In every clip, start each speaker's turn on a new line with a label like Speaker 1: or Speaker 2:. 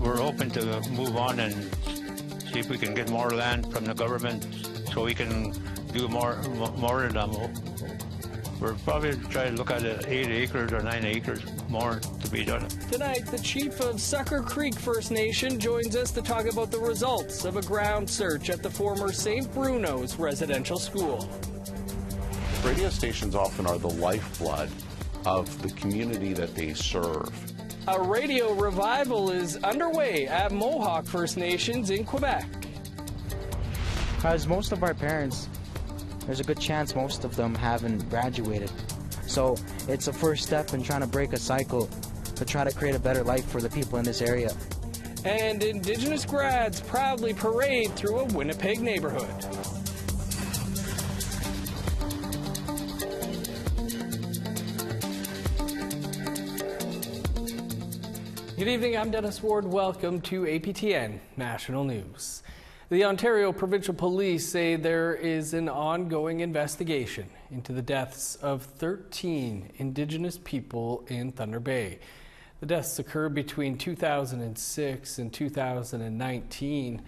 Speaker 1: we're hoping to move on and see if we can get more land from the government so we can do more of them. We're probably trying to look at 8 acres or 9 acres more to be done.
Speaker 2: Tonight, the chief of Sucker Creek First Nation joins us to talk about the results of a ground search at the former St. Bruno's residential school.
Speaker 3: Radio stations often are the lifeblood of the community that they serve.
Speaker 2: A radio revival is underway at Mohawk First Nations in Quebec.
Speaker 4: Because most of our parents, there's a good chance most of them haven't graduated. So it's a first step in trying to break a cycle to try to create a better life for the people in this area.
Speaker 2: And Indigenous grads proudly parade through a Winnipeg neighborhood. Good evening, I'm Dennis Ward. Welcome to APTN National News. The Ontario Provincial Police say there is an ongoing investigation into the deaths of 13 Indigenous people in Thunder Bay. The deaths occurred between 2006 and 2019.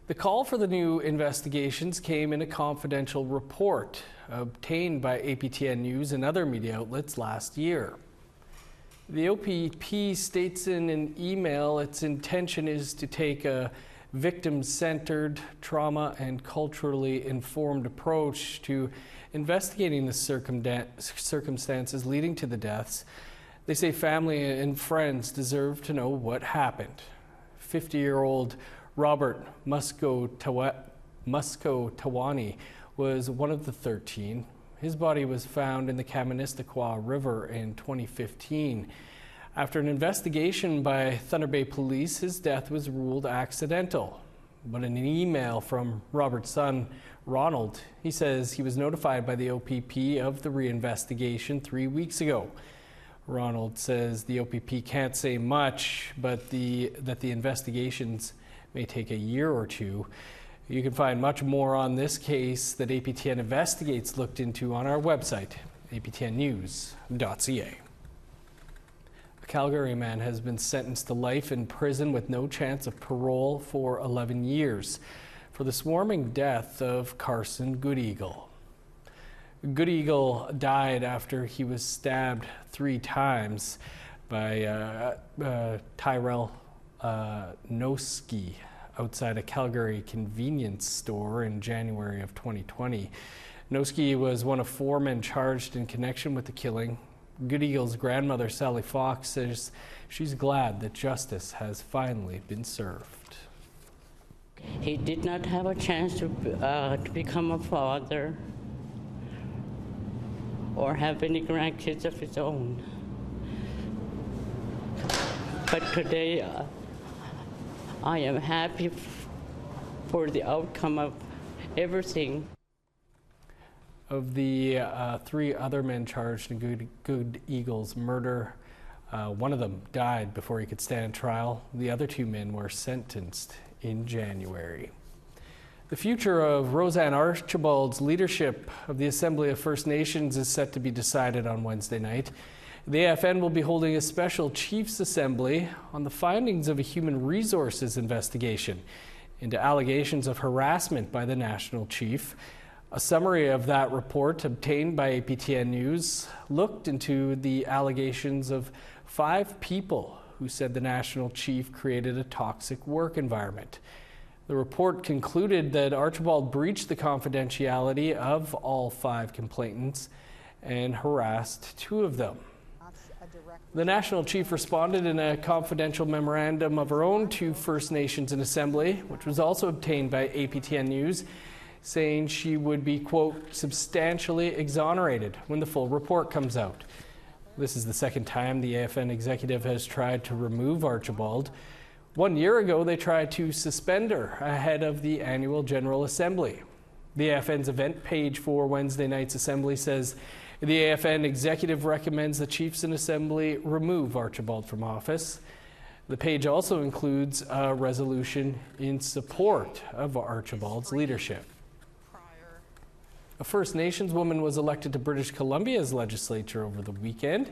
Speaker 2: The call for the new investigations came in a confidential report obtained by APTN News and other media outlets last year. The OPP states in an email its intention is to take a victim-centered, trauma and culturally informed approach to investigating the circumstances leading to the deaths. They say family and friends deserve to know what happened. 50-year-old Robert Musco-Tawani was one of the 13. His body was found in the Kaministiquia River in 2015. After an investigation by Thunder Bay Police, his death was ruled accidental. But in an email from Robert's son, Ronald, he says he was notified by the OPP of the reinvestigation 3 weeks ago. Ronald says the OPP can't say much, but that the investigations may take a year or two. You can find much more on this case that APTN Investigates looked into on our website, aptnnews.ca. A Calgary man has been sentenced to life in prison with no chance of parole for 11 years for the swarming death of Carson Goodeagle. Goodeagle died after he was stabbed 3 times by Tyrell Noski outside a Calgary convenience store in January of 2020. Noski was one of 4 men charged in connection with the killing. Goodeagle's grandmother, Sally Fox, says she's glad that justice has finally been served.
Speaker 5: He did not have a chance to become a father or have any grandkids of his own. But today, I am happy for the outcome of everything.
Speaker 2: Of the 3 other men charged in Goodeagle's murder, one of them died before he could stand trial. The other 2 men were sentenced in January. The future of Roseanne Archibald's leadership of the Assembly of First Nations is set to be decided on Wednesday night. The AFN will be holding a special Chiefs Assembly on the findings of a human resources investigation into allegations of harassment by the National Chief. A summary of that report obtained by APTN News looked into the allegations of 5 people who said the National Chief created a toxic work environment. The report concluded that Archibald breached the confidentiality of all 5 complainants and harassed 2 of them. The National Chief responded in a confidential memorandum of her own to First Nations in Assembly, which was also obtained by APTN News, saying she would be, quote, substantially exonerated when the full report comes out. This is the second time the AFN executive has tried to remove Archibald. 1 year ago, they tried to suspend her ahead of the annual General Assembly. The AFN's event page for Wednesday night's assembly says the AFN executive recommends the Chiefs in Assembly remove Archibald from office. The page also includes a resolution in support of Archibald's leadership. A First Nations woman was elected to British Columbia's legislature over the weekend.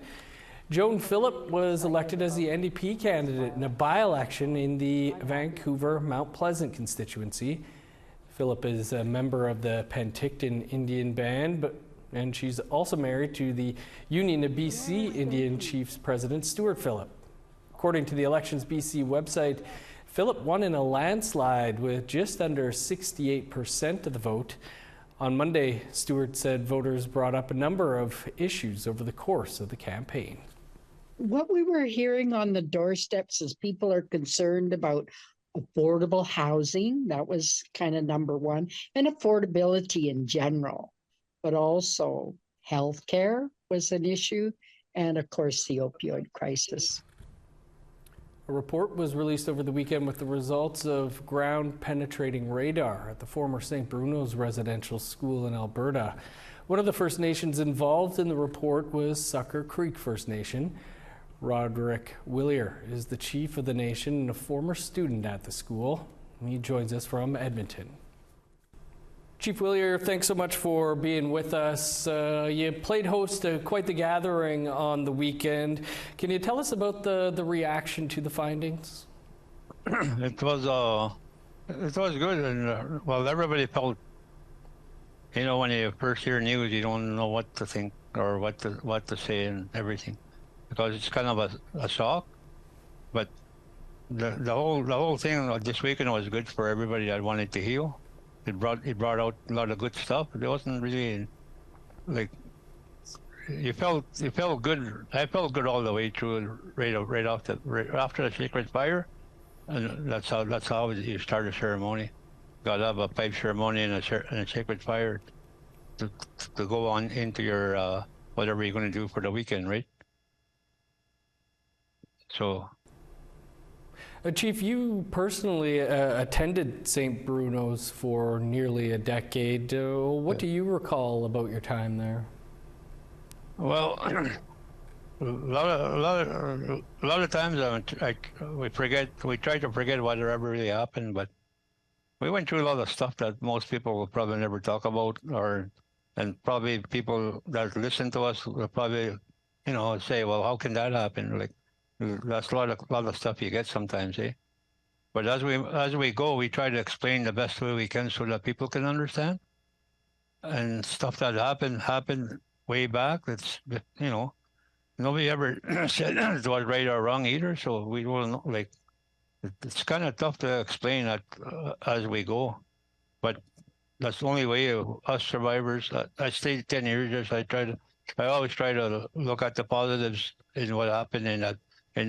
Speaker 2: Joan Phillip was elected as the NDP candidate in a by-election in the Vancouver-Mount Pleasant constituency. Phillip is a member of the Penticton Indian Band, and she's also married to the Union of BC Indian Chiefs President Stuart Phillip. According to the Elections BC website, Phillip won in a landslide with just under 68% of the vote. On Monday, Stuart said voters brought up a number of issues over the course of the campaign.
Speaker 6: What we were hearing on the doorsteps is people are concerned about affordable housing. That was kind of number one, and affordability in general, but also healthcare was an issue, and of course the opioid crisis.
Speaker 2: A report was released over the weekend with the results of ground-penetrating radar at the former St. Bruno's residential school in Alberta. One of the First Nations involved in the report was Sucker Creek First Nation. Roderick Willier is the chief of the nation and a former student at the school. He joins us from Edmonton. Chief Willier, thanks so much for being with us. You played host to quite the gathering on the weekend. Can you tell us about the reaction to the findings?
Speaker 1: It was good, and well, everybody felt, when you first hear news, you don't know what to think or what to say and everything, because it's kind of a shock. But the whole thing this weekend was good for everybody that wanted to heal. It brought out a lot of good stuff. It wasn't really like you felt good. I felt good all the way through, right after the sacred fire, and that's how you start a ceremony. Got to have a pipe ceremony and a sacred fire to go on into your whatever you're going to do for the weekend, right? So.
Speaker 2: Chief, you personally attended St. Bruno's for nearly a decade. What do you recall about your time there?
Speaker 1: Well, a lot of times we try to forget whatever really happened, but we went through a lot of stuff that most people will probably never talk about, and probably people that listen to us will probably, say, well, how can that happen? Like, that's a lot of stuff you get sometimes, eh? But as we go, we try to explain the best way we can so that people can understand. And stuff that happened way back. It's nobody ever said it was right or wrong either. So we will know, like, it's kind of tough to explain that as we go. But that's the only way us survivors. I stayed 10 years. I always try to look at the positives in what happened in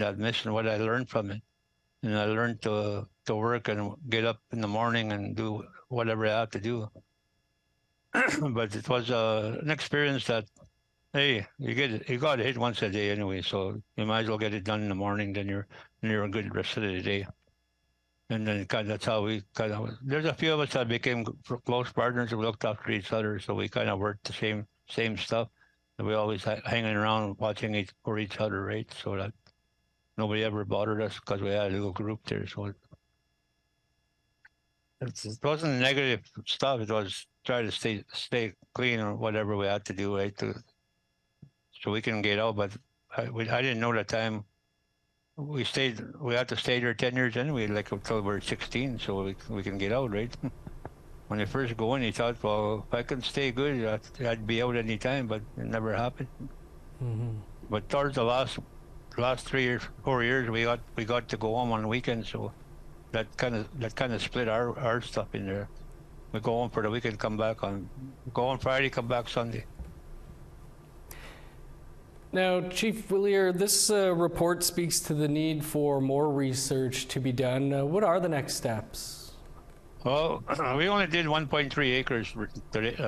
Speaker 1: that mission, what I learned from it. And I learned to work and get up in the morning and do whatever I had to do. But it was an experience that, hey, you got hit once a day anyway, so you might as well get it done in the morning, then you're a good rest of the day. And then that's how we there's a few of us that became close partners and we looked after each other, so we kind of worked the same stuff. And we always hanging around watching for each other, right? So that nobody ever bothered us because we had a little group there. So it wasn't negative stuff. It was try to stay clean or whatever we had to do, right, so we can get out. But I didn't know the time. We had to stay there 10 years anyway, like until we were 16, so we can get out, right? When you first go in, you thought, well, if I could stay good, I'd be out any time, but it never happened. Mm-hmm. But towards the last 4 years, we got to go home on weekends, so that kind of split our stuff in there. We go home for the weekend, go on Friday, come back Sunday.
Speaker 2: Now, Chief Willier, this report speaks to the need for more research to be done. What are the next steps?
Speaker 1: Well, we only did 1.3 acres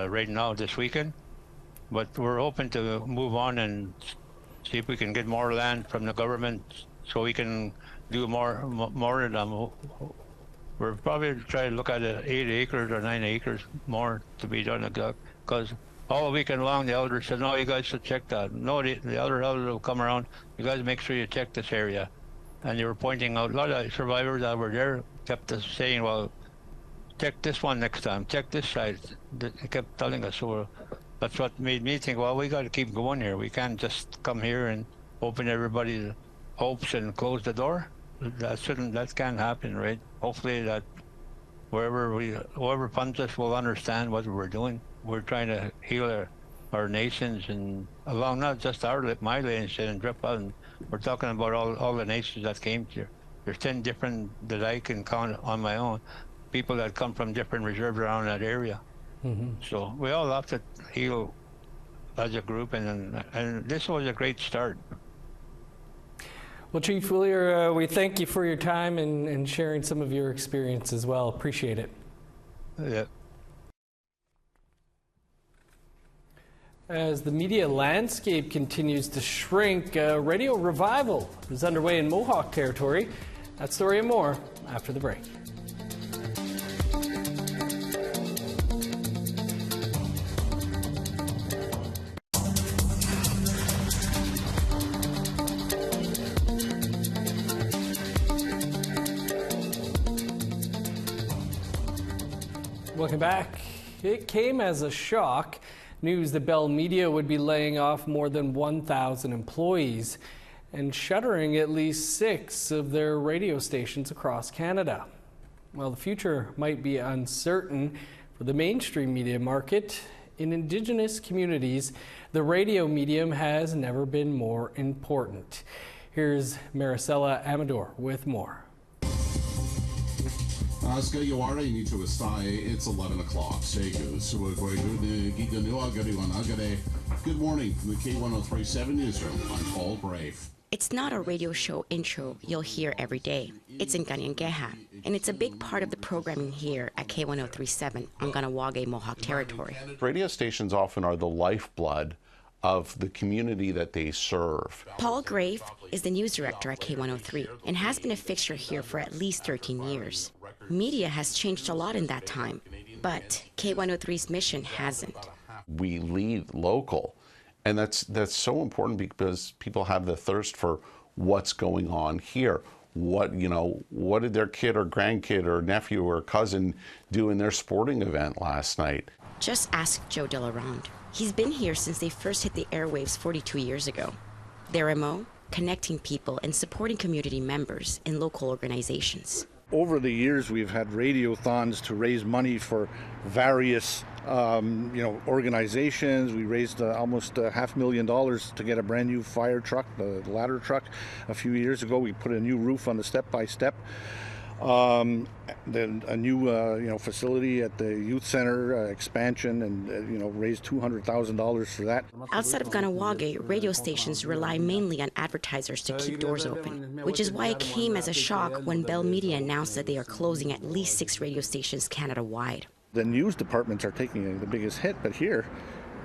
Speaker 1: right now this weekend, but we're hoping to move on and see if we can get more land from the government so we can do more of them. We're probably trying to look at 8 acres or 9 acres more to be done, because all weekend long the elders said, no, you guys should check that. No, the other elders will come around, you guys make sure you check this area. And they were pointing out, a lot of survivors that were there kept us saying, well, check this one next time, check this side. They kept telling us. So that's what made me think, well, we got to keep going here. We can't just come here and open everybody's hopes and close the door. That can't happen, right? Hopefully that whoever funds us will understand what we're doing. We're trying to heal our nations, and along not just my nation and Drip Island. We're talking about all the nations that came here. There's 10 different that I can count on my own, people that come from different reserves around that area. So we all have to heal as a group, and this was a great start.
Speaker 2: Well, Chief Willier, we thank you for your time and sharing some of your experience as well. Appreciate it.
Speaker 1: Yeah.
Speaker 2: As the media landscape continues to shrink, a radio revival is underway in Mohawk territory. That story and more after the break. Welcome back. It came as a shock. News that Bell Media would be laying off more than 1,000 employees and shuttering at least 6 of their radio stations across Canada. Well, the future might be uncertain for the mainstream media market. In Indigenous communities, the radio medium has never been more important. Here's Maricela Amador with more.
Speaker 7: It's 11 o'clock. Good morning from the K1037 newsroom. I'm Paul Brave.
Speaker 8: It's not a radio show intro you'll hear every day. It's in Ganyangeha, and it's a big part of the programming here at K1037 on Ganawage Mohawk territory.
Speaker 3: Radio stations often are the lifeblood of the community that they serve.
Speaker 8: Paul Grave is the news director at K103 and has been a fixture here for at least 13 years. Media has changed a lot in that time, but K103's mission hasn't.
Speaker 3: We lead local, and that's so important because people have the thirst for what's going on here. What did their kid or grandkid or nephew or cousin do in their sporting event last night?
Speaker 8: Just ask Joe Delarond. He's been here since they first hit the airwaves 42 years ago. Their MO, connecting people and supporting community members in local organizations.
Speaker 9: Over the years, we've had radiothons to raise money for various organizations. We raised almost $500,000 to get a brand new fire truck, the ladder truck. A few years ago, we put a new roof on the step-by-step. Then a new facility at the youth center expansion, and raised $200,000 for that.
Speaker 8: Outside of Ganawage, radio stations rely mainly on advertisers to keep doors open, which is why it came as a shock when Bell Media announced that they are closing at least 6 radio stations Canada-wide.
Speaker 9: The news departments are taking the biggest hit, but here,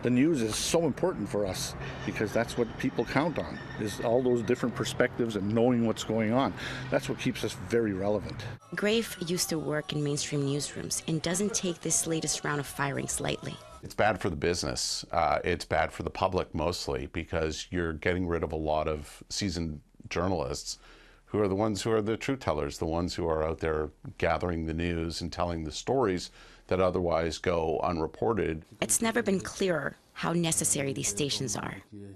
Speaker 9: the news is so important for us because that's what people count on, is all those different perspectives and knowing what's going on. That's what keeps us very relevant.
Speaker 8: Grave used to work in mainstream newsrooms and doesn't take this latest round of firings lightly.
Speaker 3: It's bad for the business. It's bad for the public mostly because you're getting rid of a lot of seasoned journalists who are the ones who are the truth tellers, the ones who are out there gathering the news and telling the stories that otherwise go unreported.
Speaker 8: It's never been clearer how necessary these stations are,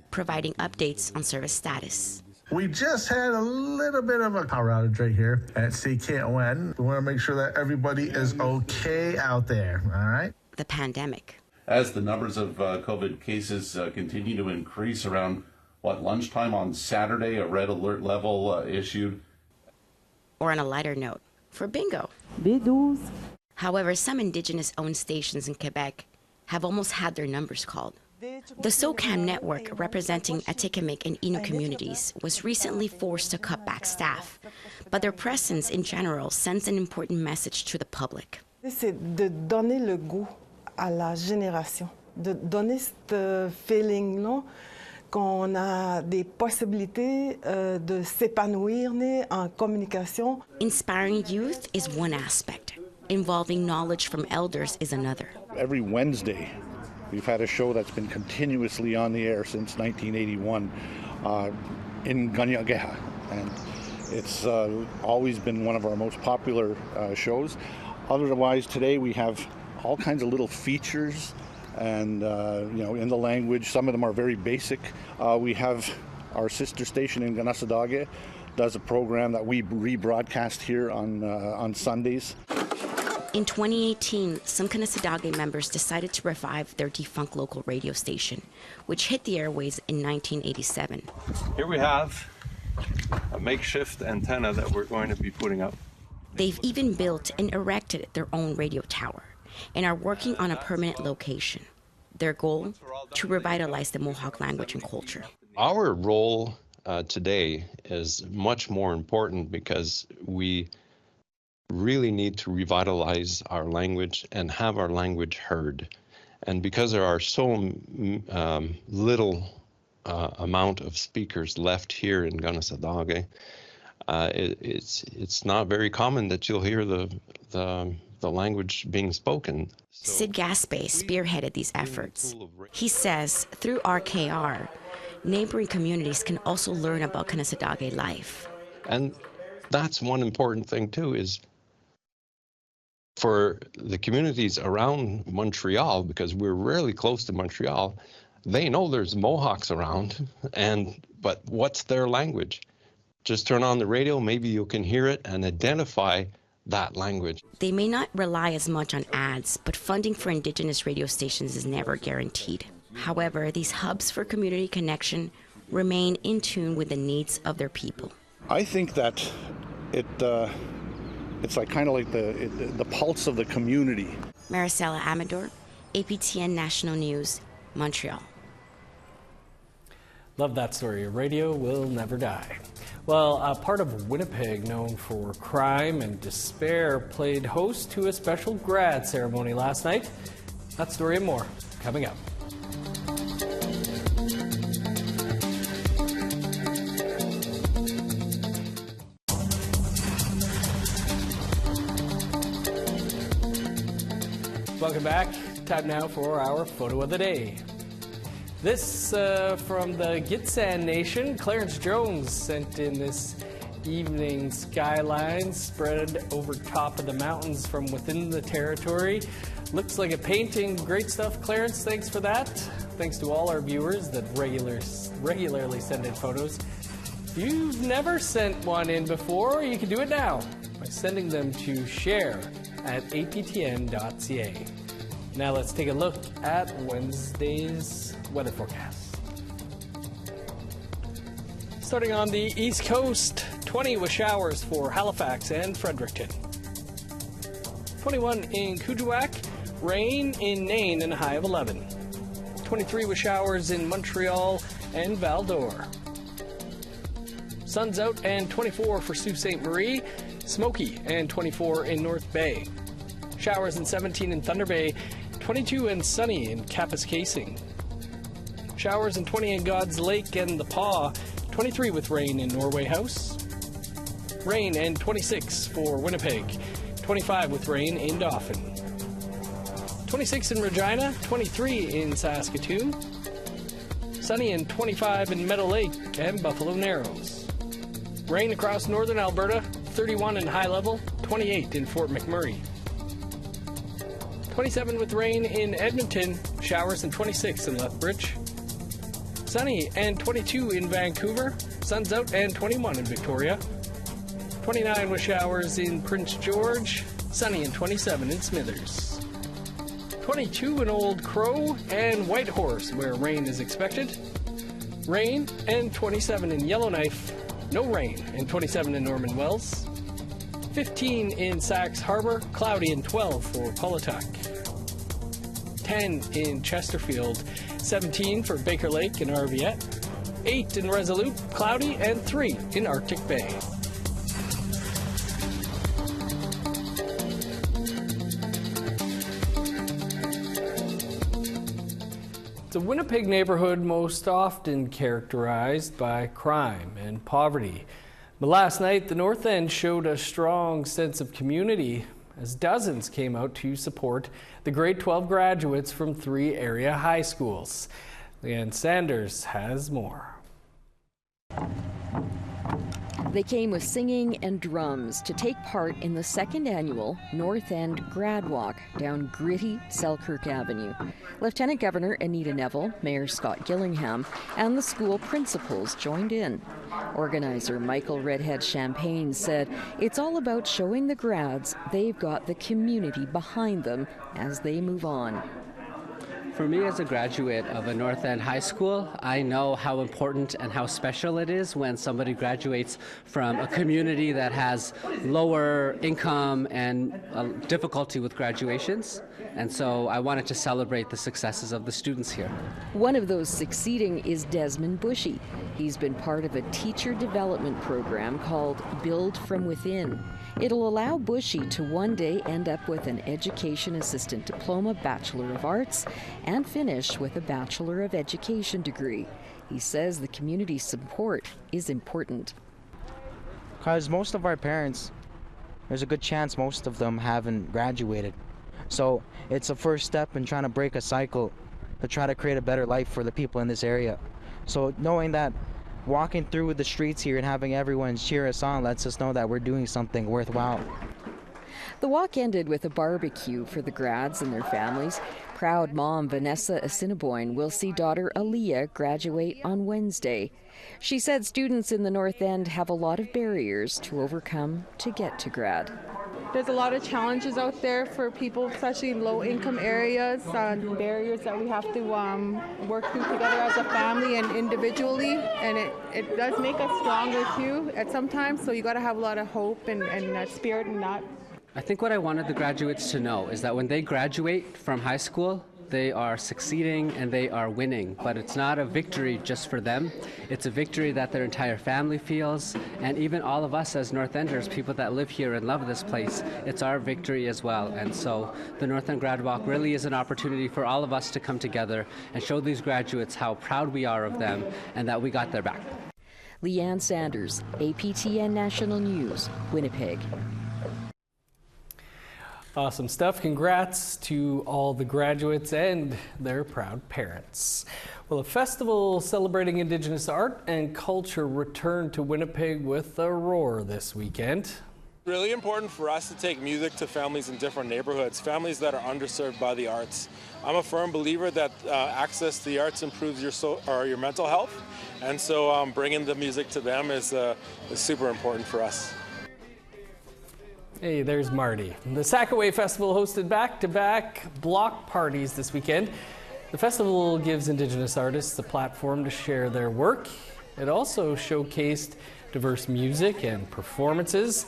Speaker 8: providing updates on service status.
Speaker 10: We just had a little bit of a power outage right here at CKON. We want to make sure that everybody is okay out there, all right?
Speaker 8: The pandemic.
Speaker 7: As the numbers of COVID cases continue to increase around, lunchtime on Saturday, a red alert level issued.
Speaker 8: Or on a lighter note, for bingo.
Speaker 11: B12.
Speaker 8: However, some Indigenous-owned stations in Quebec have almost had their numbers called. The SOCAN network, representing Atikamekw and Innu communities, was recently forced to cut back staff, but their presence in general sends an important message to the public.
Speaker 11: C'est de donner le goût à la génération, de donner ce feeling-là qu'on a des possibilités de s'épanouir en communication.
Speaker 8: Inspiring youth is one aspect. Involving knowledge from elders is another.
Speaker 9: Every Wednesday, we've had a show that's been continuously on the air since 1981 in Ganyangeha, and it's always been one of our most popular shows. Otherwise, today we have all kinds of little features, and in the language, some of them are very basic. We have Our sister station in Ganassadage does a program that we rebroadcast here on Sundays.
Speaker 8: In 2018, some Ganassadage members decided to revive their defunct local radio station, which hit the airways in 1987.
Speaker 12: Here we have a makeshift antenna that we're going to be putting up.
Speaker 8: They've even built and erected their own radio tower and are working on a permanent location. Their goal? To revitalize the Mohawk language and culture.
Speaker 13: Our role today is much more important because we really need to revitalize our language and have our language heard. And because there are so little amount of speakers left here in Ganassadage, it's not very common that you'll hear the language being spoken.
Speaker 8: Sid Gaspe spearheaded these efforts. He says through RKR, neighboring communities can also learn about Ganassadage life.
Speaker 13: And that's one important thing too, is for the communities around Montreal, because we're really close to Montreal, they know there's Mohawks around, but what's their language? Just turn on the radio, maybe you can hear it and identify that language.
Speaker 8: They may not rely as much on ads, but funding for Indigenous radio stations is never guaranteed. However, these hubs for community connection remain in tune with the needs of their people.
Speaker 9: I think that it's like kind of like the pulse of the community.
Speaker 8: Maricela Amador, APTN National News, Montreal.
Speaker 2: Love that story. Radio will never die. Well, a part of Winnipeg known for crime and despair played host to a special grad ceremony last night. That story and more coming up. Welcome back. Time now for our photo of the day. This from the Gitxsan Nation. Clarence Jones sent in this evening skyline spread over top of the mountains from within the territory. Looks like a painting. Great stuff, Clarence. Thanks for that. Thanks to all our viewers that regularly send in photos. If you've never sent one in before, you can do it now by sending them to share@aptn.ca. Now let's take a look at Wednesday's weather forecast. Starting on the East Coast, 20 with showers for Halifax and Fredericton. 21 in Kuujjuaq, rain in Nain and a high of 11. 23 with showers in Montreal and Val-d'Or. Sun's out and 24 for Sault Ste. Marie, smoky and 24 in North Bay. Showers and 17 in Thunder Bay, 22 and sunny in Kapuskasing. Showers and 20 in God's Lake and the Paw, 23 with rain in Norway House. Rain and 26 for Winnipeg, 25 with rain in Dauphin. 26 in Regina, 23 in Saskatoon. Sunny and 25 in Meadow Lake and Buffalo Narrows. Rain across northern Alberta, 31 in High Level, 28 in Fort McMurray. 27 with rain in Edmonton, showers and 26 in Lethbridge. Sunny and 22 in Vancouver, sun's out and 21 in Victoria. 29 with showers in Prince George, sunny and 27 in Smithers. 22 in Old Crow and Whitehorse, where rain is expected. Rain and 27 in Yellowknife, no rain and 27 in Norman Wells. 15 in Sax Harbor, cloudy and 12 for Polituck. 10 in Chesterfield, 17 for Baker Lake and Arviette, 8 in Resolute, cloudy, and 3 in Arctic Bay. It's a Winnipeg neighborhood most often characterized by crime and poverty. But last night, the North End showed a strong sense of community as dozens came out to support the grade 12 graduates from 3 area high schools. Leanne Sanders has more.
Speaker 14: They came with singing and drums to take part in the second annual North End Grad Walk down gritty Selkirk Avenue. Lieutenant Governor Anita Neville, Mayor Scott Gillingham, and the school principals joined in. Organizer Michael Redhead Champagne said it's all about showing the grads they've got the community behind them as they move on.
Speaker 2: For me, as a graduate of a North End high school, I know how important and how special it is when somebody graduates from a community that has lower income and difficulty with graduations. And so I wanted to celebrate the successes of the students here.
Speaker 14: One of those succeeding is Desmond Bushy. He's been part of a teacher development program called Build From Within. It'll allow Bushy to one day end up with an Education Assistant Diploma Bachelor of Arts and finish with a Bachelor of Education degree. He says the community support is important.
Speaker 4: Because most of our parents, there's a good chance most of them haven't graduated. So it's a first step in trying to break a cycle to try to create a better life for the people in this area. So knowing that walking through the streets here and having everyone cheer us on lets us know that we're doing something worthwhile.
Speaker 14: The walk ended with a barbecue for the grads and their families. Proud mom Vanessa Assiniboine will see daughter Aaliyah graduate on Wednesday. She said students in the North End have a lot of barriers to overcome to get to grad.
Speaker 15: There's a lot of challenges out there for people, especially in low-income areas, barriers that we have to work through together as a family and individually, and it does make us stronger too at some times, so you got to have a lot of hope and spirit in that.
Speaker 2: I think what I wanted the graduates to know is that when they graduate from high school, they are succeeding and they are winning, but it's not a victory just for them. It's a victory that their entire family feels, and even all of us as North Enders, people that live here and love this place, it's our victory as well. And so the North End Grad Walk really is an opportunity for all of us to come together and show these graduates how proud we are of them and that we got their back.
Speaker 14: Leanne Sanders, APTN National News, Winnipeg.
Speaker 2: Awesome stuff. Congrats to all the graduates and their proud parents. Well, a festival celebrating Indigenous art and culture returned to Winnipeg with a roar this weekend.
Speaker 16: Really important for us to take music to families in different neighborhoods, families that are underserved by the arts. I'm a firm believer that access to the arts improves your mental health, and so bringing the music to them is super important for us.
Speaker 2: Hey, there's Marty. The Sakihiwe Festival hosted back-to-back block parties this weekend. The festival gives Indigenous artists a platform to share their work. It also showcased diverse music and performances.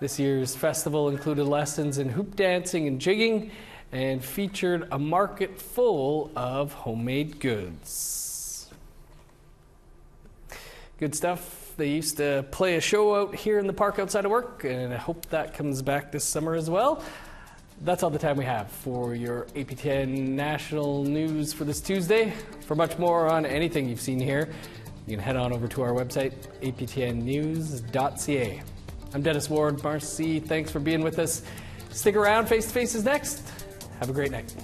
Speaker 2: This year's festival included lessons in hoop dancing and jigging and featured a market full of homemade goods. Good stuff. They used to play a show out here in the park outside of work, and I hope that comes back this summer as well. That's all the time we have for your APTN National News for this Tuesday. For much more on anything you've seen here, you can head on over to our website, aptnnews.ca. I'm Dennis Ward. Marcy, thanks for being with us. Stick around. Face to Face is next. Have a great night.